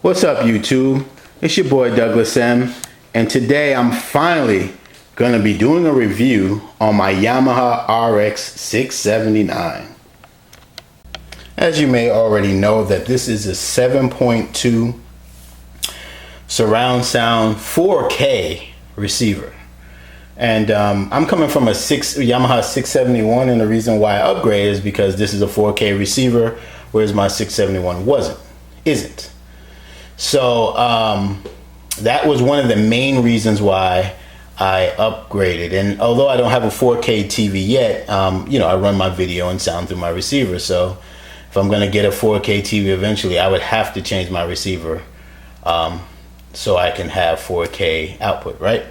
What's up, YouTube? It's your boy Douglas M, and today I'm finally going to be doing a review on my Yamaha Rx-V679. As you may already know, that this is a 7.2 surround sound 4K receiver. And I'm coming from a Yamaha 671, and the reason why I upgraded is because this is a 4K receiver, whereas my 671 isn't. So that was one of the main reasons why I upgraded. And although I don't have a 4K TV yet, you know, I run my video and sound through my receiver. So if I'm going to get a 4K TV eventually, I would have to change my receiver so I can have 4K output, right?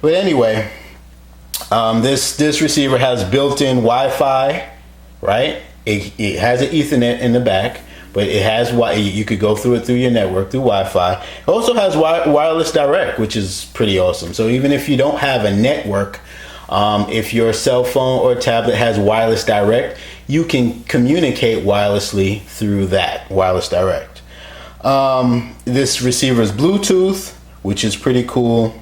But anyway, this receiver has built-in Wi-Fi, right? It has an Ethernet in the back, but it has you could go through it through your network through Wi-Fi. It also has wireless direct, which is pretty awesome. So even if you don't have a network, if your cell phone or tablet has wireless direct, you can communicate wirelessly through that wireless direct. This receiver is Bluetooth, which is pretty cool.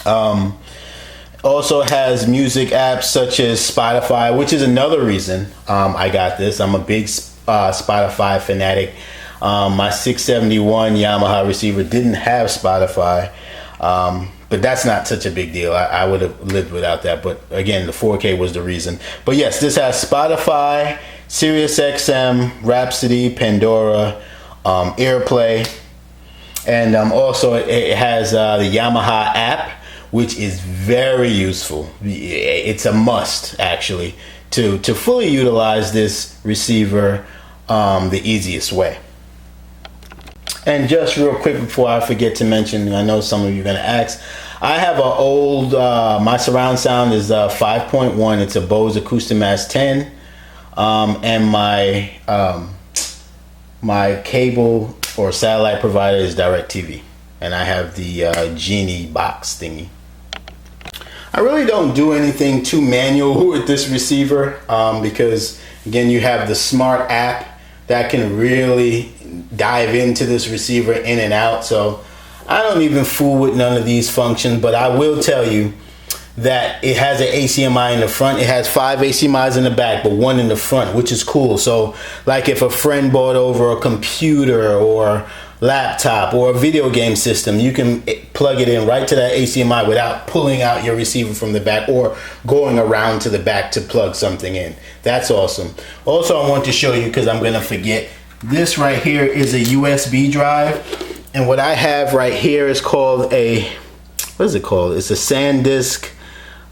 Also has music apps such as Spotify, which is another reason I got this. I'm a big Spotify fanatic. My 671 Yamaha receiver didn't have Spotify, but that's not such a big deal. I would have lived without that, but again, the 4K was the reason. But yes, this has Spotify, SiriusXM, Rhapsody, Pandora, AirPlay, and also it has the Yamaha app, which is very useful. It's a must, actually, to fully utilize this receiver the easiest way. And just real quick before I forget to mention, I know some of you are going to ask, I have an old, my surround sound is 5.1. It's a Bose Acoustimass 10, and my cable or satellite provider is DirecTV, and I have the Genie box thingy. I really don't do anything too manual with this receiver because, again, you have the smart app that can really dive into this receiver in and out. So I don't even fool with none of these functions, but I will tell you that it has an ACMI in the front. It has 5 ACMIs in the back, but 1 in the front, which is cool. So like if a friend bought over a computer or laptop or a video game system, you can plug it in right to that ACMI without pulling out your receiver from the back or going around to the back to plug something in. That's awesome. Also, I want to show you, because I'm going to forget, this right here is a USB drive, and what I have right here is called a, what is it called? It's a SanDisk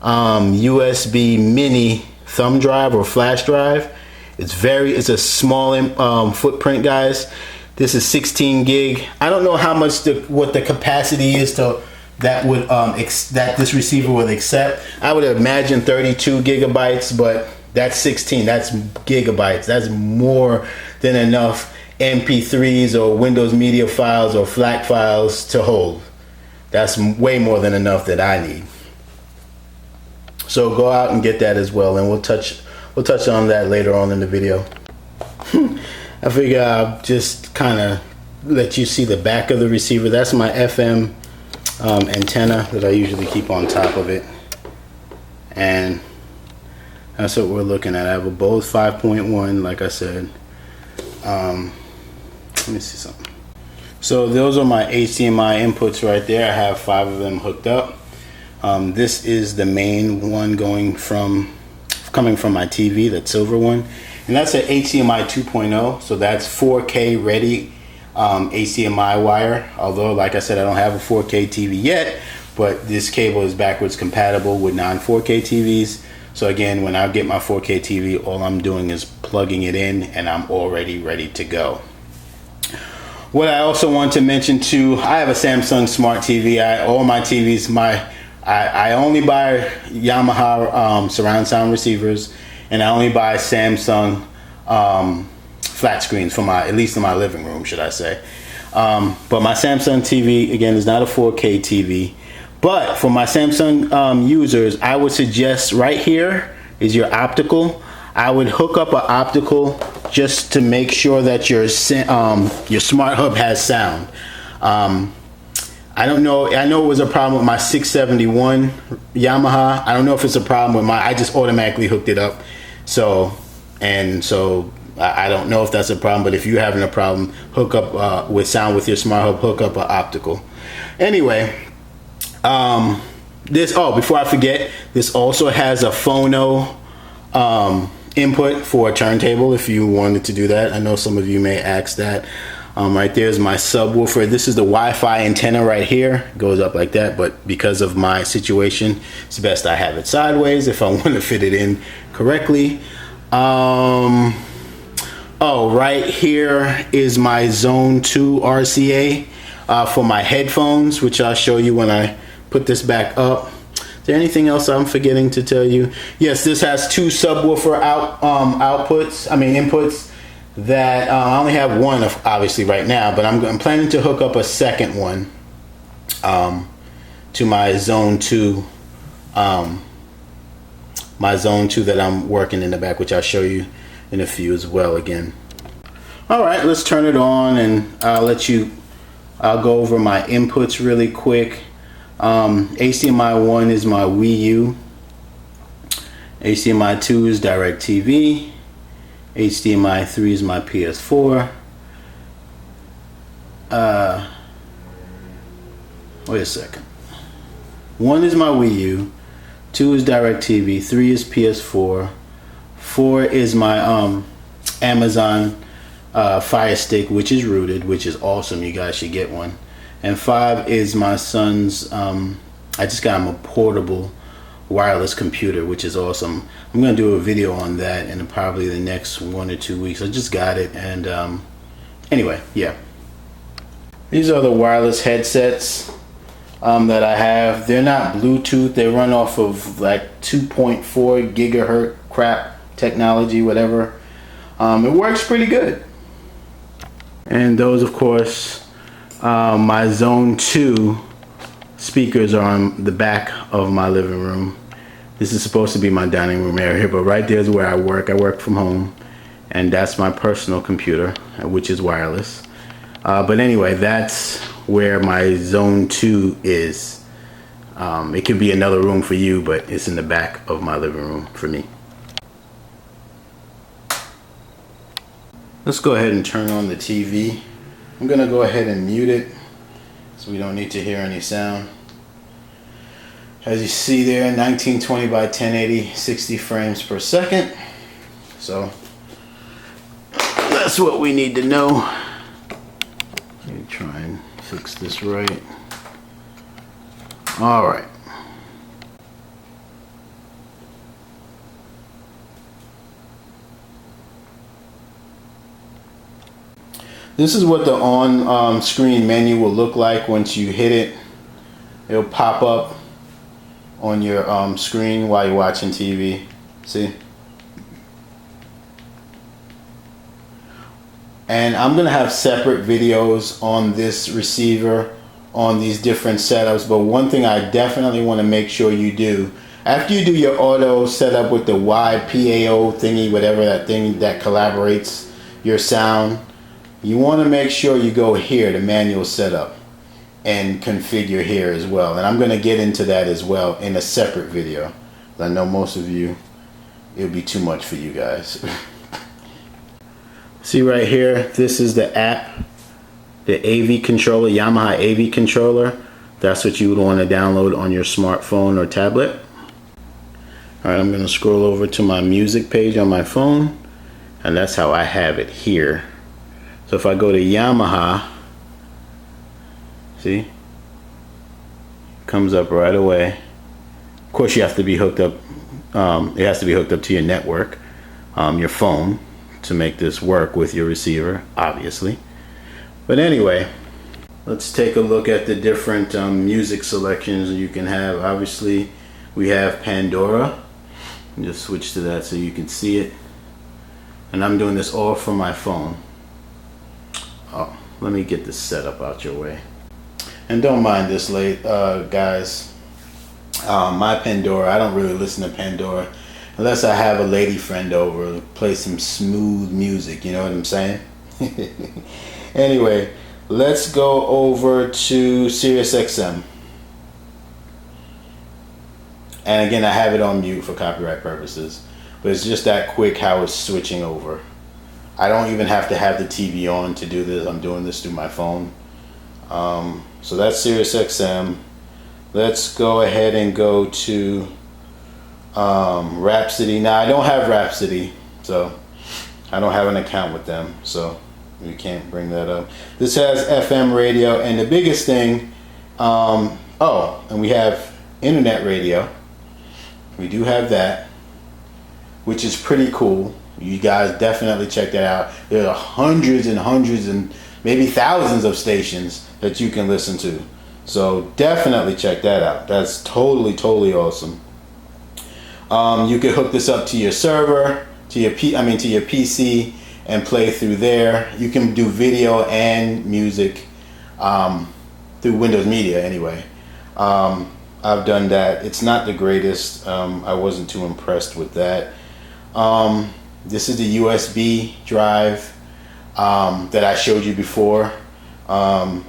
USB mini thumb drive or flash drive. It's a small footprint, guys. This is 16 gig. I don't know how much what the capacity is that this receiver would accept. I would imagine 32 gigabytes, but that's 16. That's gigabytes. That's more than enough MP3s or Windows Media files or FLAC files to hold. That's way more than enough that I need. So go out and get that as well, and we'll touch on that later on in the video. I figure I'll just kind of let you see the back of the receiver. That's my FM antenna that I usually keep on top of it, and that's what we're looking at. I have a Bose 5.1, like I said. Let me see something. So those are my HDMI inputs right there. I have 5 of them hooked up. This is the main one coming from my TV, that silver one. And that's an HDMI 2.0, so that's 4K ready HDMI wire. Although, like I said, I don't have a 4K TV yet, but this cable is backwards compatible with non-4K TVs. So again, when I get my 4K TV, all I'm doing is plugging it in, and I'm already ready to go. What I also want to mention too, I have a Samsung Smart TV. All my TVs, I only buy Yamaha surround sound receivers, and I only buy Samsung flat screens for at least in my living room, should I say. But my Samsung TV, again, is not a 4K TV. But for my Samsung users, I would suggest right here is your optical. I would hook up an optical just to make sure that your smart hub has sound. I don't know. I know it was a problem with my 671 Yamaha. I don't know if it's a problem with I just automatically hooked it up. So I don't know if that's a problem, but if you're having a problem, hook up with sound with your smart hub, hook up an optical. Anyway, before I forget, this also has a phono input for a turntable if you wanted to do that. I know some of you may ask that. Right there's my subwoofer. This is the Wi-Fi antenna right here. It goes up like that, but because of my situation, it's best I have it sideways if I want to fit it in correctly. Right here is my Zone 2 RCA for my headphones, which I'll show you when I put this back up. Is there anything else I'm forgetting to tell you? Yes, this has two subwoofer inputs. That I only have one obviously right now, but I'm planning to hook up a second one to my Zone 2 that I'm working in the back, which I'll show you in a few as well again. All right, let's turn it on and I'll go over my inputs really quick. HDMI 1 is my Wii U. HDMI 2 is DirecTV. HDMI 3 is my PS4. Wait a second. 1 is my Wii U. 2 is DirecTV. 3 is PS4. 4 is my Amazon Fire Stick, which is rooted, which is awesome. You guys should get one. And 5 is my son's. I just got him a portable wireless computer, which is awesome. I'm gonna do a video on that in probably the next 1 or 2 weeks. I just got it, and anyway, yeah. These are the wireless headsets that I have. They're not Bluetooth. They run off of like 2.4 gigahertz crap technology, whatever. It works pretty good. And those, of course, my Zone 2 speakers are on the back of my living room. This is supposed to be my dining room area, but right there is where I work. I work from home, and that's my personal computer, which is wireless. But anyway, that's where my Zone 2 is. It could be another room for you, but it's in the back of my living room for me. Let's go ahead and turn on the TV. I'm gonna go ahead and mute it so we don't need to hear any sound. As you see there, 1920 by 1080, 60 frames per second. So that's what we need to know. Let me try and fix this right. All right. This is what the on-screen menu will look like once you hit it. It'll pop up on your screen while you're watching TV. See? And I'm gonna have separate videos on this receiver on these different setups, but one thing I definitely want to make sure you do after you do your auto setup with the YPAO thingy, whatever that thing that collaborates your sound, you want to make sure you go here to manual setup and configure here as well. And I'm going to get into that as well in a separate video. I know most of you, it'll be too much for you guys. See right here, this is the app, the AV controller, Yamaha AV controller. That's what you would want to download on your smartphone or tablet. Alright, I'm going to scroll over to my music page on my phone, and that's how I have it here. So if I go to Yamaha, see, it comes up right away. Of course you have to be hooked up, it has to be hooked up to your network, your phone, to make this work with your receiver, obviously. But anyway, let's take a look at the different music selections you can have. Obviously we have Pandora. Just switch to that so you can see it. And I'm doing this all from my phone. Oh, let me get this setup out your way. And don't mind this late, guys. My Pandora, I don't really listen to Pandora. Unless I have a lady friend over to play some smooth music, you know what I'm saying? Anyway, let's go over to Sirius XM. And again, I have it on mute for copyright purposes, but it's just that quick how it's switching over. I don't even have to have the TV on to do this. I'm doing this through my phone. So that's Sirius XM. Let's go ahead and go to Rhapsody. Now I don't have Rhapsody, so I don't have an account with them, so we can't bring that up. This has FM radio, and the biggest thing, oh, and we have internet radio. We do have that, which is pretty cool. You guys definitely check that out. There are hundreds and hundreds and maybe thousands of stations that you can listen to. So definitely check that out. That's totally awesome. You can hook this up to your server, to your PC, and play through there. You can do video and music through Windows Media anyway. I've done that. It's not the greatest. I wasn't too impressed with that. This is the USB drive that I showed you before. I'm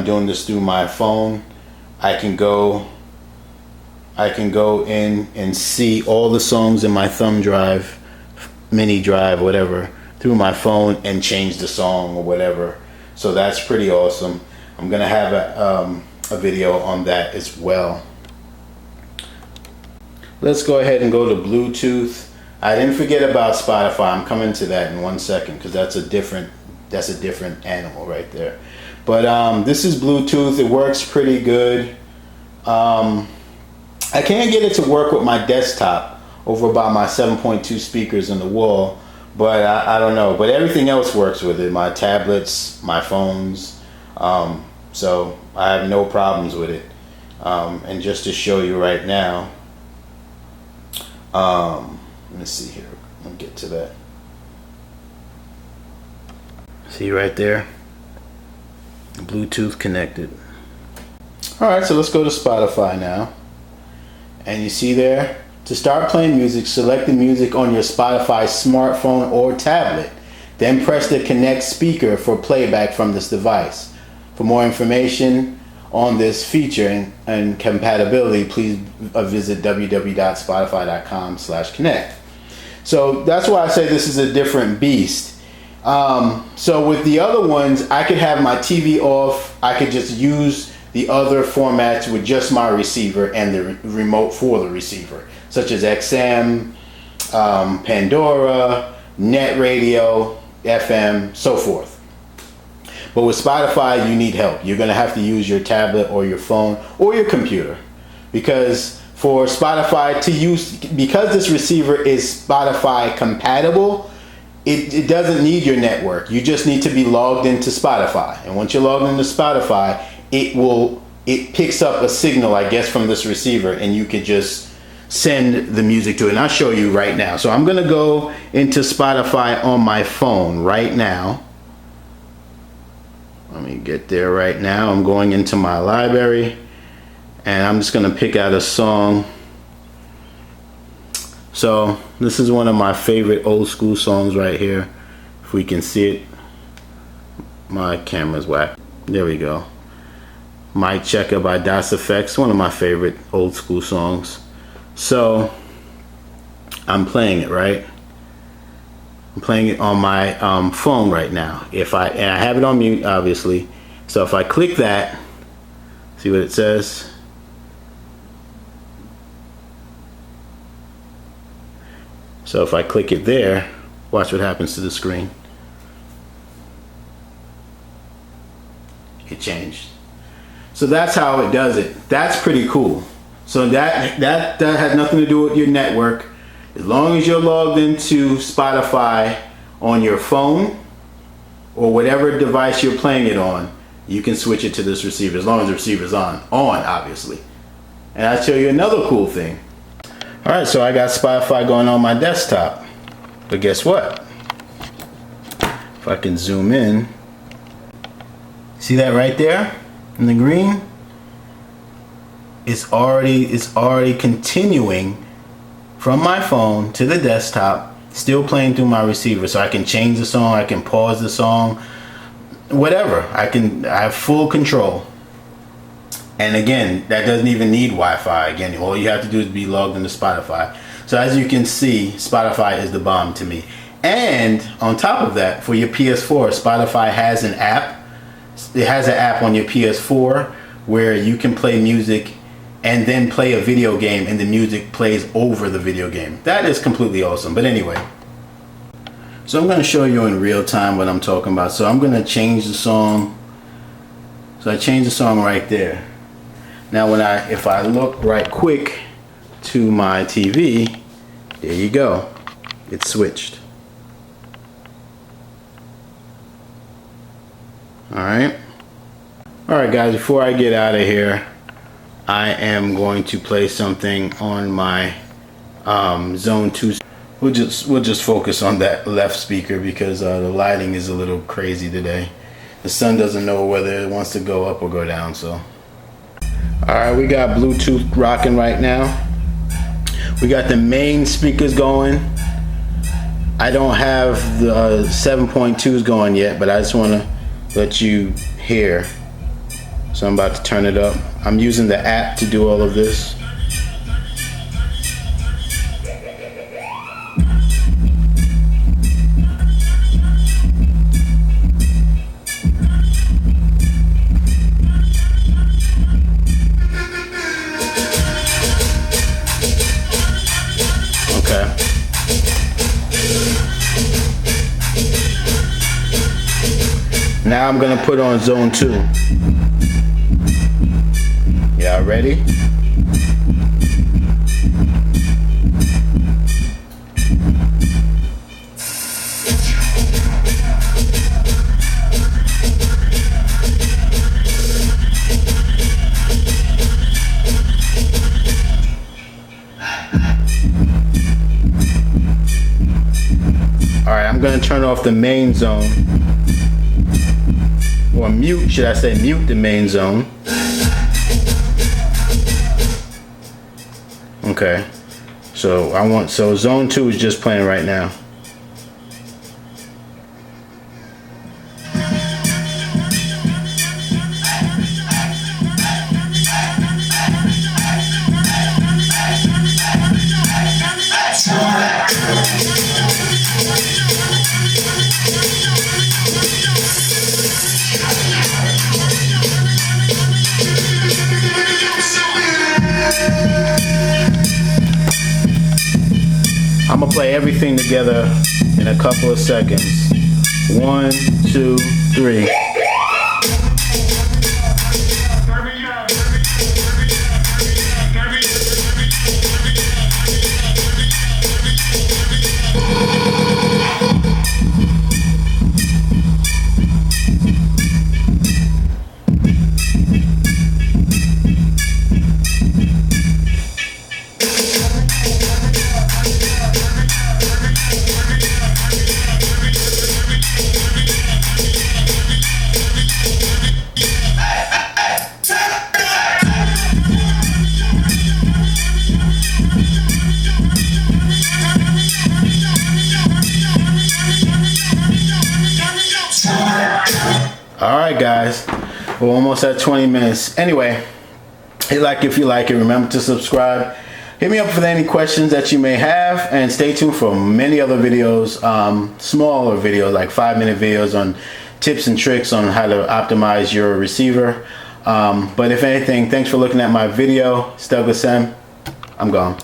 doing this through my phone. I can go in and see all the songs in my thumb drive, mini drive, whatever, through my phone and change the song or whatever. So that's pretty awesome. I'm gonna have a video on that as well. Let's go ahead and go to Bluetooth. I didn't forget about Spotify. I'm coming to that in 1 second because that's a different animal right there. But this is Bluetooth. It works pretty good. I can't get it to work with my desktop over by my 7.2 speakers in the wall, but I don't know. But everything else works with it. My tablets, my phones. So I have no problems with it. And just to show you right now, let me see here. Let me get to that. See right there? Bluetooth connected. Alright, so let's go to Spotify now. And you see there, to start playing music, select the music on your Spotify smartphone or tablet. Then press the connect speaker for playback from this device. For more information on this feature and compatibility, please visit www.spotify.com/connect. So that's why I say this is a different beast. So with the other ones, I could have my TV off. I could just use the other formats with just my receiver and the remote for the receiver, such as XM, Pandora, Net Radio, FM, so forth. But with Spotify, you need help. You're going to have to use your tablet or your phone or your computer, because for Spotify to use, because this receiver is Spotify compatible, it doesn't need your network. You just need to be logged into Spotify. And once you're logged into Spotify, it picks up a signal, I guess, from this receiver, and you can just send the music to it. And I'll show you right now. So I'm going to go into Spotify on my phone right now. Let me get there right now. I'm going into my library, and I'm just going to pick out a song. So this is one of my favorite old school songs right here. If we can see it. My camera's whack. There we go. Mic Checker by Das Effects, one of my favorite old school songs. So I'm playing it, right? I'm playing it on my phone right now. And I have it on mute, obviously. So if I click that, see what it says? So if I click it there, watch what happens to the screen. It changed. So that's how it does it. That's pretty cool. So that has nothing to do with your network. As long as you're logged into Spotify on your phone or whatever device you're playing it on, you can switch it to this receiver, as long as the receiver's on obviously. And I'll show you another cool thing. Alright, so I got Spotify going on my desktop. But guess what? If I can zoom in, see that right there in the green? It's already continuing from my phone to the desktop, still playing through my receiver. So I can change the song, I can pause the song, whatever. I have full control. And again, that doesn't even need Wi-Fi. Again, all you have to do is be logged into Spotify. So as you can see, Spotify is the bomb to me. And on top of that, for your PS4, Spotify has an app. It has an app on your PS4 where you can play music and then play a video game, and the music plays over the video game. That is completely awesome. But anyway, so I'm going to show you in real time what I'm talking about. So I'm going to change the song. So I changed the song right there. Now if I look right quick to my TV, there you go. It switched. Alright guys, before I get out of here, I am going to play something on my Zone 2. We'll just focus on that left speaker because the lighting is a little crazy today. The sun doesn't know whether it wants to go up or go down. So alright, we got Bluetooth rocking right now. We got the main speakers going. I don't have the 7.2s going yet, but I just want to let you hear. So I'm about to turn it up. I'm using the app to do all of this. Okay. Now I'm gonna put on Zone 2. Y'all ready? Alright, I'm gonna turn off the main zone. Or mute, should I say mute the main zone. Okay, so Zone 2 is just playing right now. I'm gonna play everything together in a couple of seconds. 1, 2, 3. Alright guys, we're almost at 20 minutes. Anyway, hit like if you like it. Remember to subscribe. Hit me up with any questions that you may have, and stay tuned for many other videos, smaller videos like 5-minute videos on tips and tricks on how to optimize your receiver. But if anything, thanks for looking at my video. It's Douglas M. I'm gone.